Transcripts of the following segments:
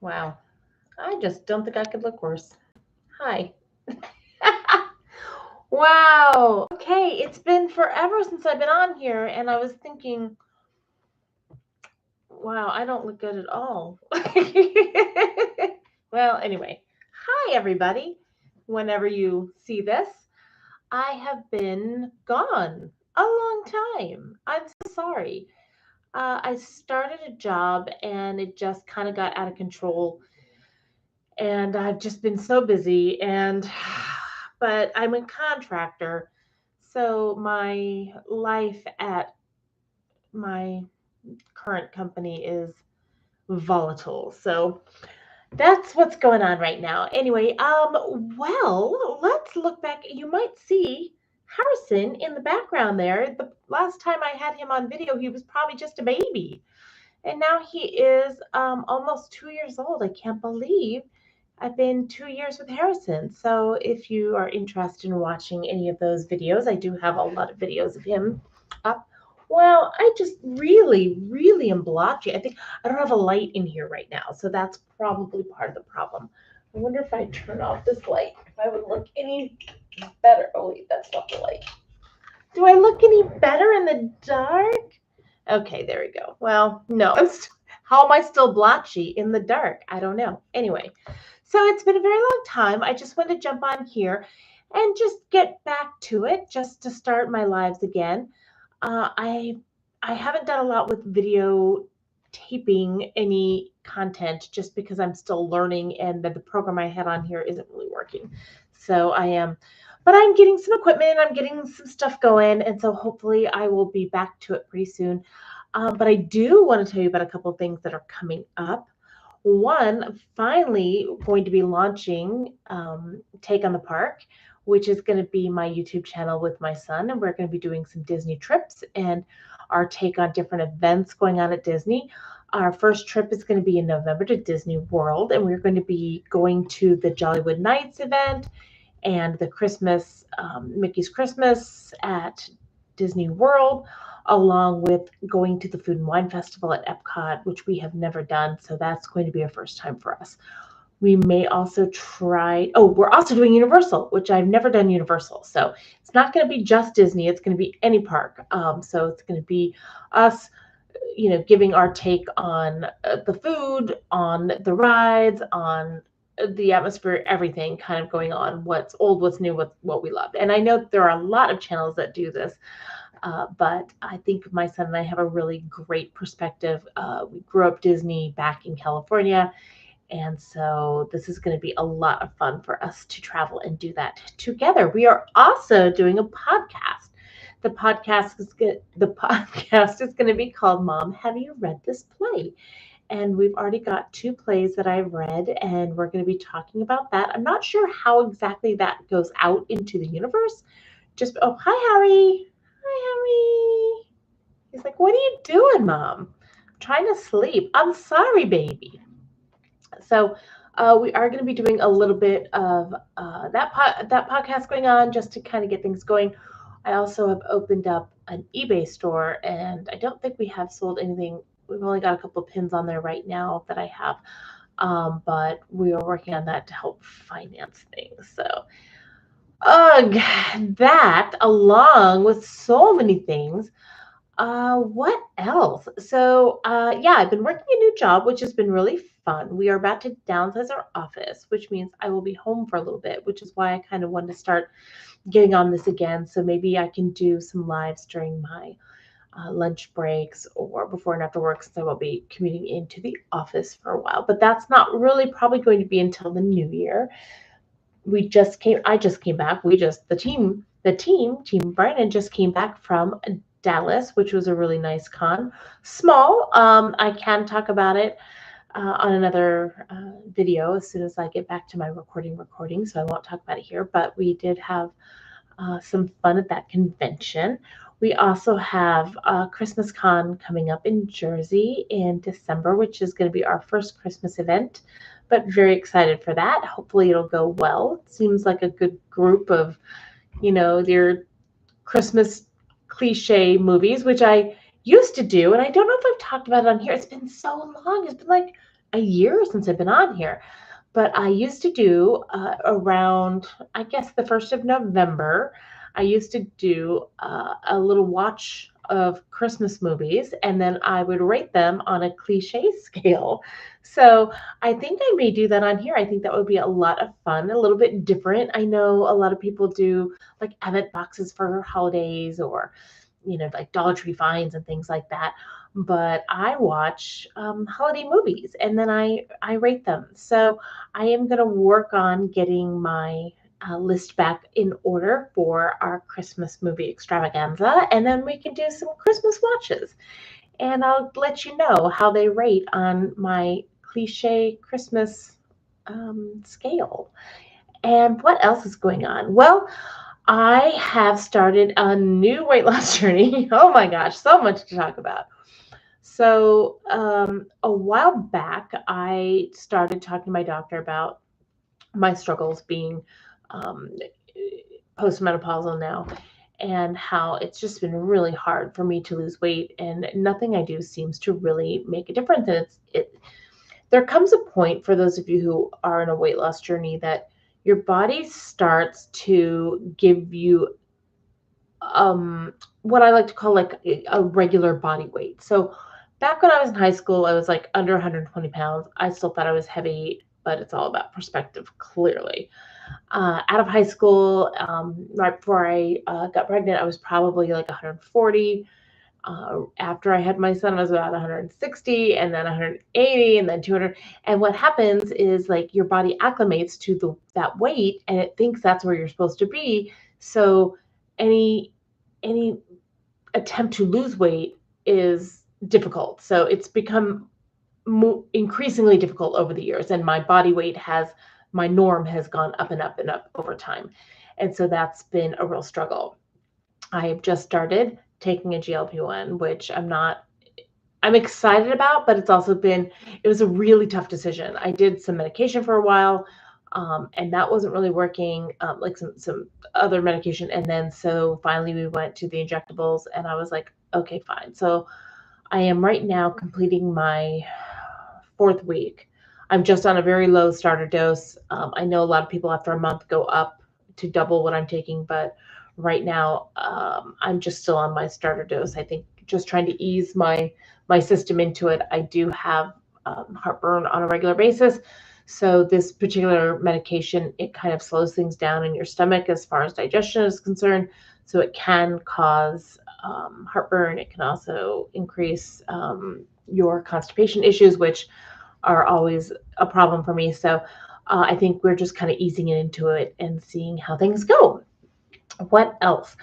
Wow. I just don't think I could look worse. Hi. Wow. Okay, it's been forever since I've been on here, and I was thinking, wow, I don't look good at all. Well, anyway, hi, everybody. Whenever you see this, I have been gone a long time. I'm so sorry. I started a job and it just kind of got out of control, and I've just been so busy and but I'm a contractor, so my life at my current company is volatile. So that's what's going on right now. Anyway, well, let's look back. You might see Harrison in the background there. The last time I had him on video, he was probably just a baby. And now he is almost 2 years old. I can't believe I've been 2 years with Harrison. So if you are interested in watching any of those videos, I do have a lot of videos of him up. Well, I just really am blotchy. I think I don't have a light in here right now, so that's probably part of the problem. I wonder if I turn off this light, if I would look any better. Oh wait, that's not the light. Do I look any better in the dark? Okay, there we go. Well, no. How am I still blotchy in the dark? I don't know. Anyway, so it's been a very long time. I just wanted to jump on here and just get back to it, just to start my lives again. Uh, I I haven't done a lot with video taping any content just because I'm still learning and that the program I had on here isn't really working. So I am, but I'm getting some equipment, I'm getting some stuff going, and so hopefully I will be back to it pretty soon. But I do want to tell you about a couple of things that are coming up. One, finally going to be launching Take on the Park, which is going to be my YouTube channel with my son. And we're going to be doing some Disney trips and our take on different events going on at Disney. Our first trip is going to be in November to Disney World, and we're going to be going to the Jollywood Nights event and the Christmas, Mickey's Christmas at Disney World, along with going to the Food and Wine Festival at Epcot, which we have never done. So that's going to be a first time for us. We may also try, oh, we're also doing Universal, which I've never done Universal. So it's not going to be just Disney, it's going to be any park. So it's going to be us, giving our take on the food, on the rides, on the atmosphere, everything kind of going on, what's old, what's new, what we loved. And I know there are a lot of channels that do this, but I think my son and I have a really great perspective. We grew up Disney back in California, and so this is going to be a lot of fun for us to travel and do that together. We are also doing a podcast. The podcast is going to be called Mom, Have You Read This Play? And we've already got two plays that I've read, and we're going to be talking about that. I'm not sure how exactly that goes out into the universe. Just, oh, hi, Harry. Hi, Harry. He's like, what are you doing, Mom? I'm trying to sleep. I'm sorry, baby. So we are going to be doing a little bit of that podcast going on just to kind of get things going. I also have opened up an eBay store, and I don't think we have sold anything. We've only got a couple of pins on there right now that I have, but we are working on that to help finance things. So, ugh, that along with so many things. What else? So, yeah, I've been working a new job, which has been really fun. We are about to downsize our office, which means I will be home for a little bit, which is why I kind of wanted to start getting on this again. So maybe I can do some lives during my lunch breaks or before and after work, since I will be commuting into the office for a while. But that's not really probably going to be until the new year. I just came back. Team Brandon just came back from Dallas, which was a really nice con. Small. I can talk about it on another video as soon as I get back to my recording, so I won't talk about it here. But we did have some fun at that convention. We also have Christmas Con coming up in Jersey in December, which is going to be our first Christmas event, but very excited for that. Hopefully, it'll go well. It seems like a good group of, their Christmas cliche movies, which I used to do. And I don't know if I've talked about it on here. It's been so long. It's been like a year since I've been on here. But I used to do around, I guess, the 1st of November, I used to do a little watch of Christmas movies, and then I would rate them on a cliche scale. So I think I may do that on here. I think that would be a lot of fun, a little bit different. I know a lot of people do like Advent boxes for holidays or, like Dollar Tree finds and things like that. But I watch holiday movies and then I rate them. So I am going to work on getting my list back in order for our Christmas movie extravaganza, and then we can do some Christmas watches. And I'll let you know how they rate on my cliche Christmas scale. And what else is going on? Well, I have started a new weight loss journey. Oh my gosh, so much to talk about. So, a while back, I started talking to my doctor about my struggles being um, postmenopausal now, and how it's just been really hard for me to lose weight, and nothing I do seems to really make a difference. And there comes a point for those of you who are in a weight loss journey that your body starts to give you what I like to call like a regular body weight. So back when I was in high school, I was like under 120 pounds. I still thought I was heavy, but it's all about perspective, clearly. Out of high school, right before I got pregnant, I was probably like 140. After I had my son, I was about 160, and then 180, and then 200. And what happens is like your body acclimates to that weight, and it thinks that's where you're supposed to be. So any any attempt to lose weight is difficult. So it's become increasingly difficult over the years, and my norm has gone up and up and up over time, and so that's been a real struggle. I have just started taking a GLP-1, which I'm excited about, but it was a really tough decision. I did some medication for a while, and that wasn't really working, like some other medication. And then so finally we went to the injectables, and I was like, okay, fine. So I am right now completing my fourth week. I'm just on a very low starter dose. I know a lot of people after a month go up to double what I'm taking, but right now I'm just still on my starter dose. I think just trying to ease my system into it. I do have heartburn on a regular basis. So this particular medication, it kind of slows things down in your stomach as far as digestion is concerned. So it can cause heartburn. It can also increase your constipation issues, which are always a problem for me. So I think we're just kind of easing it into it and seeing how things go. What else?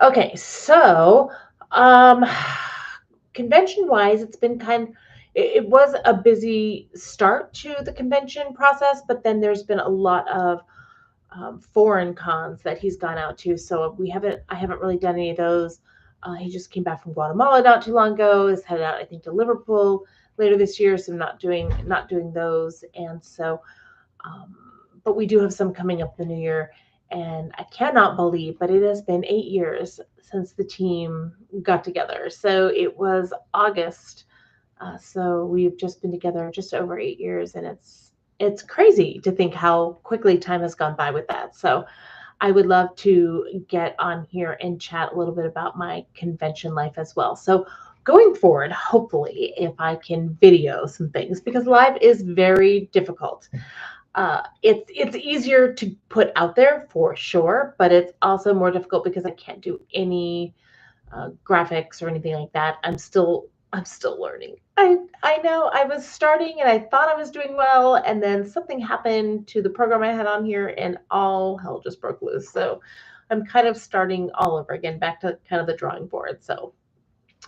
Okay, so um, convention wise, it was a busy start to the convention process, but then there's been a lot of foreign cons that he's gone out to. So I haven't really done any of those. He just came back from Guatemala not too long ago. Is headed out, I think, to Liverpool later this year. So not doing those. And so, um, but we do have some coming up in the new year. And I cannot believe, but it has been 8 years since the team got together. So it was August. So we've just been together just over 8 years, and it's crazy to think how quickly time has gone by with that. So I would love to get on here and chat a little bit about my convention life as well. So going forward, hopefully, if I can video some things, because live is very difficult. It's easier to put out there for sure, but it's also more difficult because I can't do any graphics or anything like that. I'm still learning. I know I was starting and I thought I was doing well, and then something happened to the program I had on here, and all hell just broke loose. So I'm kind of starting all over again, back to kind of the drawing board. So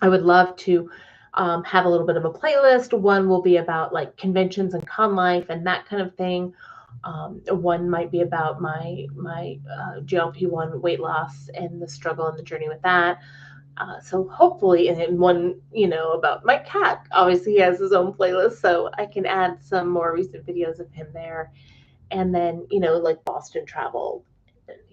I would love to have a little bit of a playlist. One will be about like conventions and con life and that kind of thing. One might be about my GLP-1 weight loss and the struggle and the journey with that. So hopefully, and then one, about my cat. Obviously, he has his own playlist, so I can add some more recent videos of him there. And then, like Boston travel.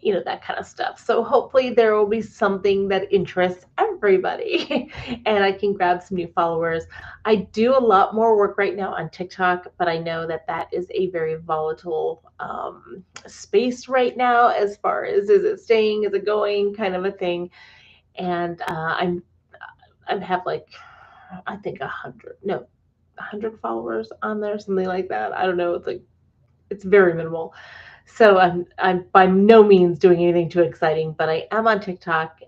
that kind of stuff. So hopefully there will be something that interests everybody and I can grab some new followers. I do a lot more work right now on TikTok, but I know that that is a very volatile space right now as far as is it staying, is it going kind of a thing. And I have like, I think 100, no, 100 followers on there, something like that. I don't know. It's like, it's very minimal. So I'm by no means doing anything too exciting, but I am on TikTok.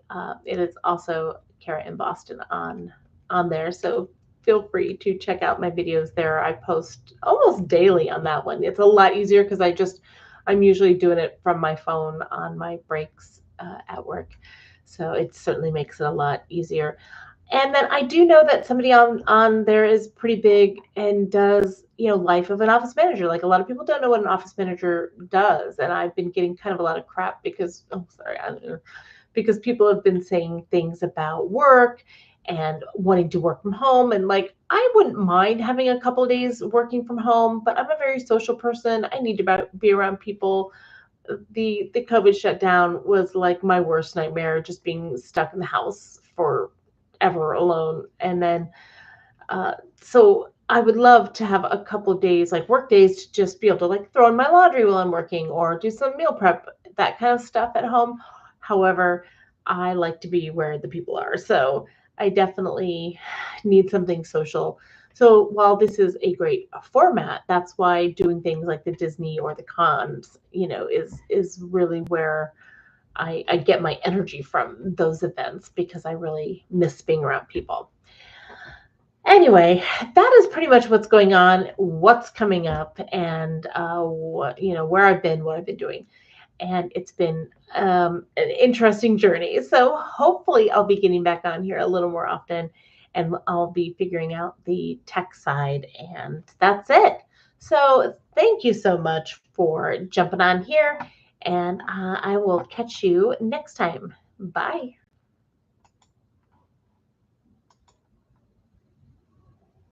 It is also Kara in Boston on there. So feel free to check out my videos there. I post almost daily on that one. It's a lot easier because I'm usually doing it from my phone on my breaks at work. So it certainly makes it a lot easier. And then I do know that somebody on there is pretty big and does, life of an office manager. Like a lot of people don't know what an office manager does, and I've been getting kind of a lot of crap because oh sorry, because people have been saying things about work and wanting to work from home, and like I wouldn't mind having a couple of days working from home, but I'm a very social person. I need to be around people. The COVID shutdown was like my worst nightmare, just being stuck in the house for ever alone. And then, so I would love to have a couple of days, like work days, to just be able to like throw in my laundry while I'm working or do some meal prep, that kind of stuff at home. However, I like to be where the people are. So I definitely need something social. So while this is a great format, that's why doing things like the Disney or the cons, is really where I get my energy from those events because I really miss being around people. Anyway, that is pretty much what's going on, what's coming up, and where I've been, what I've been doing, and it's been an interesting journey. So hopefully, I'll be getting back on here a little more often, and I'll be figuring out the tech side, and that's it. So thank you so much for jumping on here, and I will catch you next time. Bye.